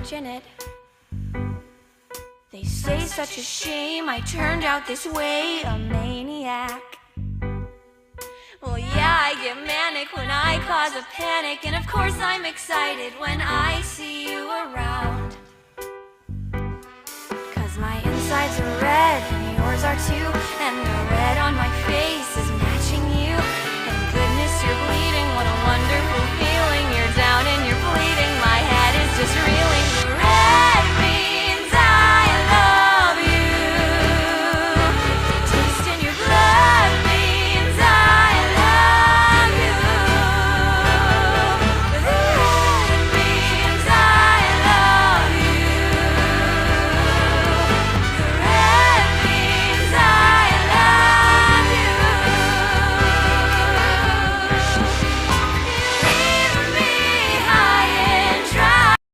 unfortunate. They say such a shame I turned out this way, a maniac. Well, yeah, I get manic when I cause a panic, and of course I'm excited when I see you around. 'Cause my insides are red and yours are too.